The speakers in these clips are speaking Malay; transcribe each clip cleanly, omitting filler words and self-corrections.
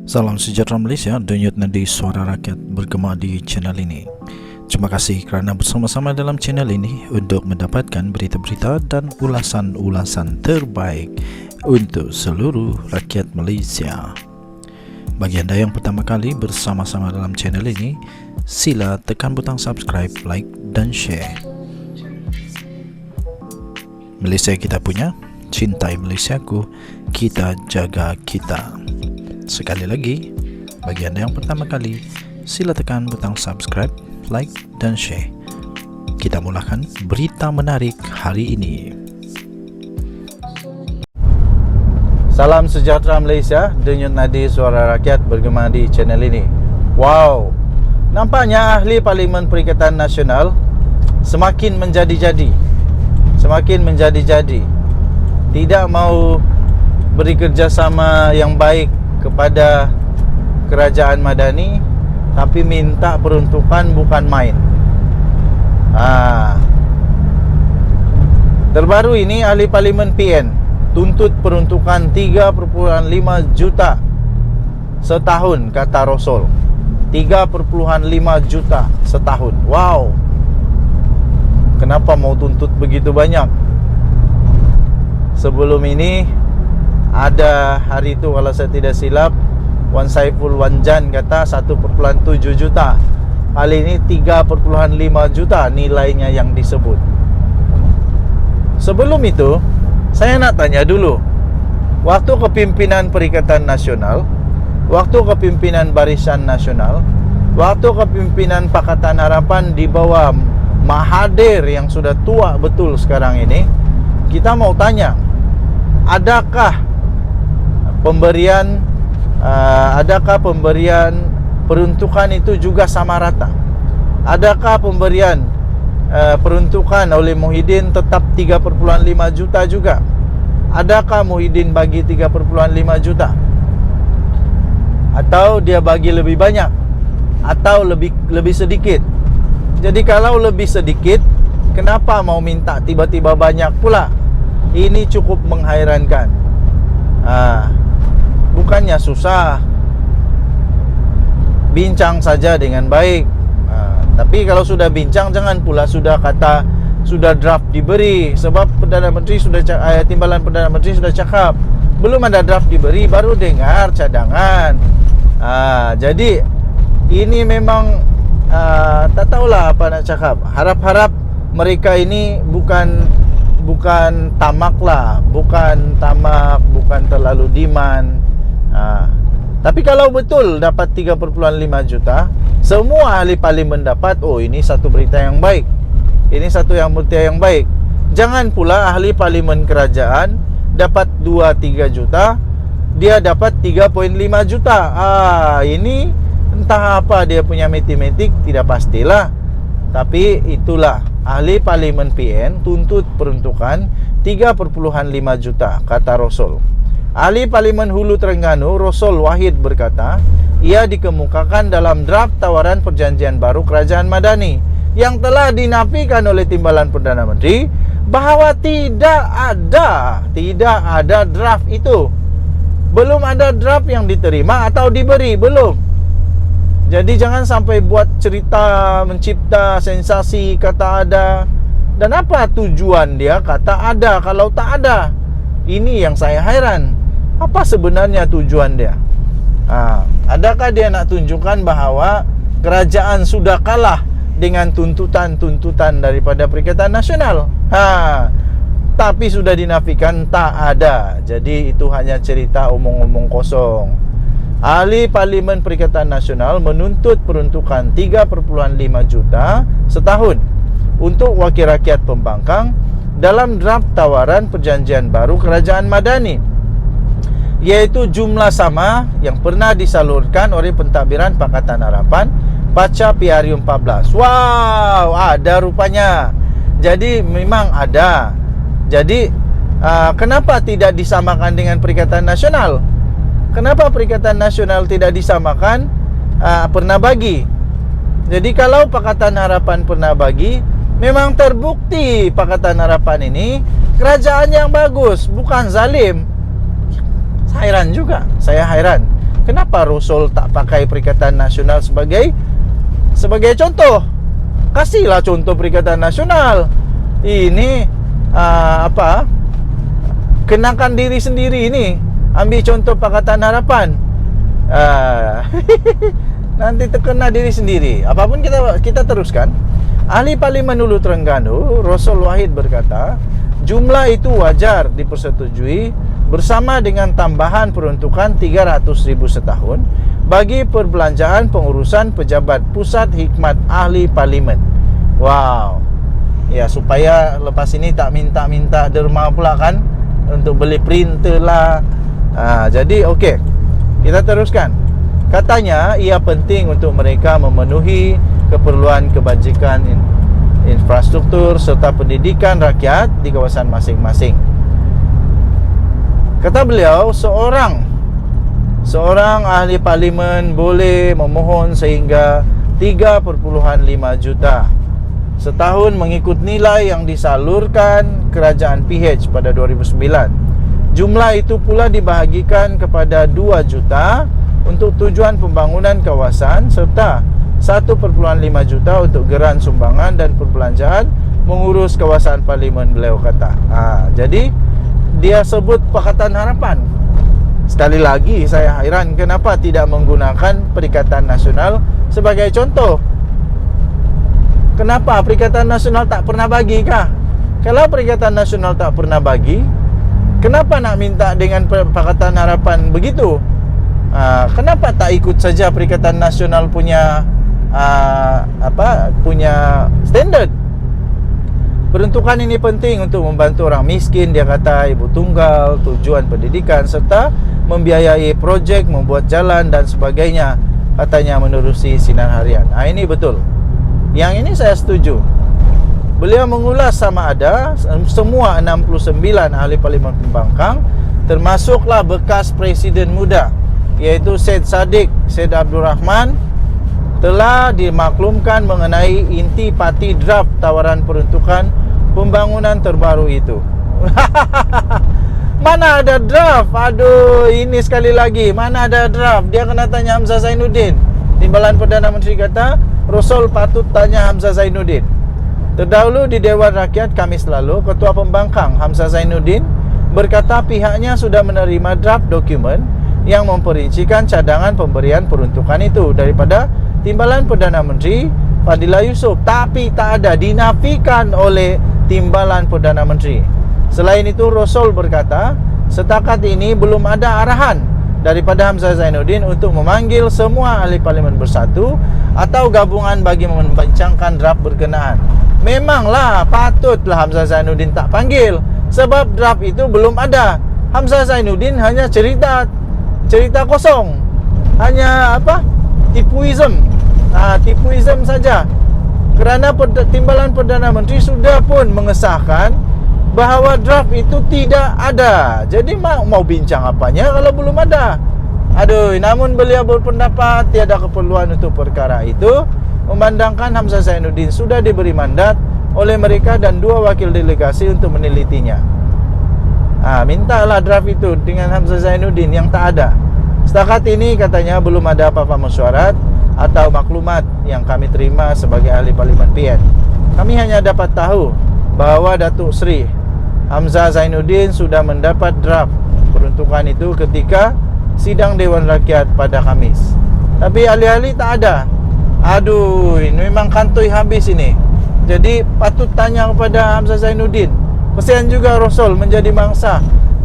Salam sejahtera Malaysia, denyut nadi suara rakyat bergema di channel ini. Terima kasih kerana bersama-sama dalam channel ini untuk mendapatkan berita-berita dan ulasan-ulasan terbaik untuk seluruh rakyat Malaysia. Bagi anda yang pertama kali bersama-sama dalam channel ini, sila tekan butang subscribe, like dan share. Malaysia kita punya, cintai Malaysiaku, kita jaga kita. Sekali lagi, bagi anda yang pertama kali, sila tekan butang subscribe, like dan share. Kita mulakan berita menarik hari ini. Salam sejahtera Malaysia, denyut nadi suara rakyat bergema di channel ini. Wow, nampaknya ahli Parlimen Perikatan Nasional semakin menjadi-jadi. Tidak mau beri kerjasama yang baik kepada kerajaan Madani, tapi minta peruntukan bukan main. Terbaru ini ahli Parlimen PN tuntut peruntukan 3,5 juta setahun, kata Rosol. 3,5 juta setahun. Wow, kenapa mau tuntut begitu banyak? Sebelum ini ada hari itu, kalau saya tidak silap, Wan Saiful Wanjan kata 1,7 juta. Kali ini 3,5 juta nilainya yang disebut. Sebelum itu, saya nak tanya dulu, waktu kepimpinan Perikatan Nasional, waktu kepimpinan Barisan Nasional, waktu kepimpinan Pakatan Harapan di bawah Mahathir yang sudah tua betul sekarang ini, kita mau tanya, adakah pemberian peruntukan itu juga sama rata? Adakah pemberian peruntukan oleh Muhyiddin tetap 3,5 juta juga? Adakah Muhyiddin bagi 3,5 juta? Atau dia bagi lebih banyak? Atau lebih sedikit? Jadi kalau lebih sedikit, kenapa mau minta tiba-tiba banyak pula? Ini cukup menghairankan. Bukannya susah, bincang saja dengan baik. Tapi kalau sudah bincang, jangan pula sudah kata sudah draft diberi. Sebab Perdana Menteri sudah Timbalan Perdana Menteri sudah cakap, belum ada draft diberi, baru dengar cadangan. Jadi ini memang tak tahulah apa nak cakap. Harap-harap mereka ini bukan tamak lah, bukan terlalu demand. Tapi kalau betul dapat 3,5 juta, semua ahli parlimen dapat, oh ini satu berita yang baik. Ini satu berita yang baik. Jangan pula ahli parlimen kerajaan dapat 2-3 juta, dia dapat 3,5 juta. Ini entah apa dia punya matematik, tidak pastilah. Tapi itulah, ahli Parlimen PN tuntut peruntukan 3,5 juta, kata Rosol. Ahli Parlimen Hulu Terengganu, Rosol Wahid, berkata, ia dikemukakan dalam draft tawaran perjanjian baru Kerajaan Madani yang telah dinafikan oleh Timbalan Perdana Menteri bahawa tidak ada draft itu. Belum ada draft yang diterima atau diberi, belum. Jadi jangan sampai buat cerita mencipta sensasi kata ada. Dan apa tujuan dia kata ada kalau tak ada? Ini yang saya hairan. Apa sebenarnya tujuan dia? Adakah dia nak tunjukkan bahawa kerajaan sudah kalah dengan tuntutan-tuntutan daripada Perikatan Nasional? Tapi sudah dinafikan tak ada. Jadi itu hanya cerita omong-omong kosong. Ahli Parlimen Perikatan Nasional menuntut peruntukan 3,5 juta setahun untuk wakil rakyat pembangkang dalam draft tawaran perjanjian baru Kerajaan Madani, iaitu jumlah sama yang pernah disalurkan oleh Pentadbiran Pakatan Harapan Paca PRU 14. Wow, ada rupanya. Jadi memang ada. Jadi kenapa tidak disamakan dengan Perikatan Nasional? Kenapa Perikatan Nasional tidak disamakan? Pernah bagi. Jadi kalau Pakatan Harapan pernah bagi, memang terbukti Pakatan Harapan ini kerajaan yang bagus, bukan zalim. Hairan juga, saya hairan. Kenapa kenapa Rasul tak pakai Perikatan Nasional sebagai contoh? Kasihlah contoh Perikatan Nasional. Ini kenakan diri sendiri ini. Ambil contoh Pakatan Harapan. Nanti terkena diri sendiri. Apapun kita teruskan. Ahli Parlimen Hulu Terengganu, Rasul Wahid berkata, jumlah itu wajar dipersetujui bersama dengan tambahan peruntukan 300,000 setahun bagi perbelanjaan pengurusan pejabat pusat hikmat ahli parlimen. Wow. Ya, supaya lepas ini tak minta derma pula kan untuk beli printer lah. Jadi okey. Kita teruskan. Katanya ia penting untuk mereka memenuhi keperluan kebajikan infrastruktur serta pendidikan rakyat di kawasan masing-masing. Kata beliau, seorang ahli parlimen boleh memohon sehingga 3.5 juta setahun mengikut nilai yang disalurkan kerajaan PH pada 2009. Jumlah itu pula dibahagikan kepada 2 juta untuk tujuan pembangunan kawasan serta 1.5 juta untuk geran sumbangan dan perbelanjaan mengurus kawasan parlimen, beliau kata. Jadi dia sebut Pakatan Harapan. Sekali lagi saya hairan kenapa tidak menggunakan Perikatan Nasional sebagai contoh. Kenapa Perikatan Nasional tak pernah bagi kah? Kalau Perikatan Nasional tak pernah bagi, kenapa nak minta dengan Pakatan Harapan begitu? Kenapa tak ikut saja Perikatan Nasional punya punya standard? Peruntukan ini penting untuk membantu orang miskin, dia kata, ibu tunggal, tujuan pendidikan serta membiayai projek, membuat jalan dan sebagainya, katanya menerusi sinar harian. Ini betul. Yang ini saya setuju. Beliau mengulas sama ada semua 69 ahli parlimen pembangkang, termasuklah bekas presiden muda, iaitu Syed Saddiq Syed Abdul Rahman, telah dimaklumkan mengenai intipati draft tawaran peruntukan pembangunan terbaru itu. Mana ada draft? Aduh, ini sekali lagi, mana ada draft? Dia kena tanya Hamzah Zainuddin. Timbalan Perdana Menteri kata, Rasul patut tanya Hamzah Zainuddin. Terdahulu di Dewan Rakyat Khamis lalu, Ketua Pembangkang Hamzah Zainuddin berkata pihaknya sudah menerima draft dokumen yang memperincikan cadangan pemberian peruntukan itu daripada Timbalan Perdana Menteri Fadillah Yusof, tapi tak ada, dinafikan oleh Timbalan Perdana Menteri. Selain itu, Rasul berkata setakat ini belum ada arahan daripada Hamzah Zainuddin untuk memanggil semua ahli parlimen bersatu atau gabungan bagi membincangkan draft berkenaan. Memanglah patutlah Hamzah Zainuddin tak panggil, sebab draft itu belum ada. Hamzah Zainuddin hanya cerita kosong, hanya tipuism saja. Kerana Timbalan Perdana Menteri sudah pun mengesahkan bahawa draft itu tidak ada. Jadi mau bincang apanya kalau belum ada? Namun beliau berpendapat tiada keperluan untuk perkara itu, memandangkan Hamzah Zainuddin sudah diberi mandat oleh mereka dan 2 wakil delegasi untuk menelitinya. Mintalah draft itu dengan Hamzah Zainuddin yang tak ada. Setakat ini katanya belum ada apa-apa mesyuarat atau maklumat yang kami terima sebagai ahli parlimen PN. Kami hanya dapat tahu bahawa Datuk Seri Hamzah Zainuddin sudah mendapat draft peruntukan itu ketika sidang Dewan Rakyat pada Khamis. Tapi alih-alih tak ada. Ini memang kantoi habis ini. Jadi patut tanya kepada Hamzah Zainuddin. Kesian juga Rasul menjadi mangsa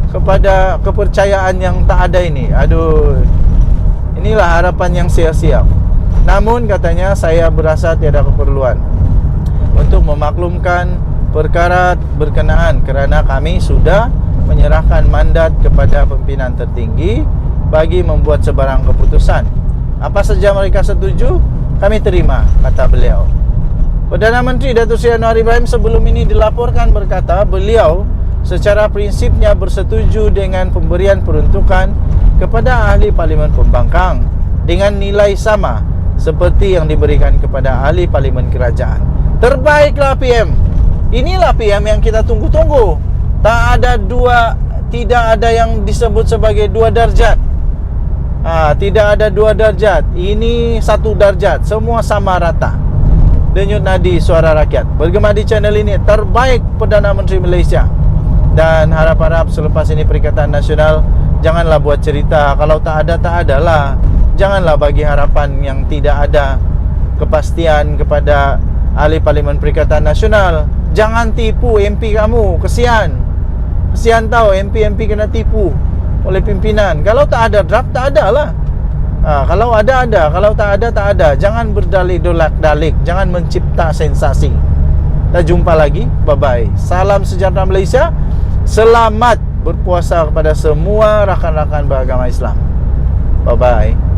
kepada kepercayaan yang tak ada ini. Inilah harapan yang sia-sia. Namun katanya saya berasa tiada keperluan untuk memaklumkan perkara berkenaan kerana kami sudah menyerahkan mandat kepada pimpinan tertinggi bagi membuat sebarang keputusan. Apa saja mereka setuju, kami terima, kata beliau. Perdana Menteri Datuk Seri Anwar Ibrahim sebelum ini dilaporkan berkata beliau secara prinsipnya bersetuju dengan pemberian peruntukan kepada ahli parlimen pembangkang dengan nilai sama seperti yang diberikan kepada ahli parlimen kerajaan. Terbaiklah PM. Inilah PM yang kita tunggu-tunggu. Tidak ada yang disebut sebagai 2 darjat. Tidak ada 2 darjat. Ini 1 darjat. Semua sama rata. Denyut nadi suara rakyat bergema di channel ini, terbaik Perdana Menteri Malaysia. Dan harap-harap selepas ini Perikatan Nasional janganlah buat cerita kalau tak ada, tak adalah. Janganlah bagi harapan yang tidak ada, kepastian kepada ahli Parlimen Perikatan Nasional. Jangan tipu MP kamu. Kesian tahu MP kena tipu oleh pimpinan. Kalau tak ada draft, tak ada lah. Kalau ada, kalau tak ada, tak ada. Jangan berdalih dolak-dalik, jangan mencipta sensasi. Kita jumpa lagi. Bye-bye. Salam sejahtera Malaysia. Selamat berpuasa kepada semua rakan-rakan beragama Islam. Bye-bye.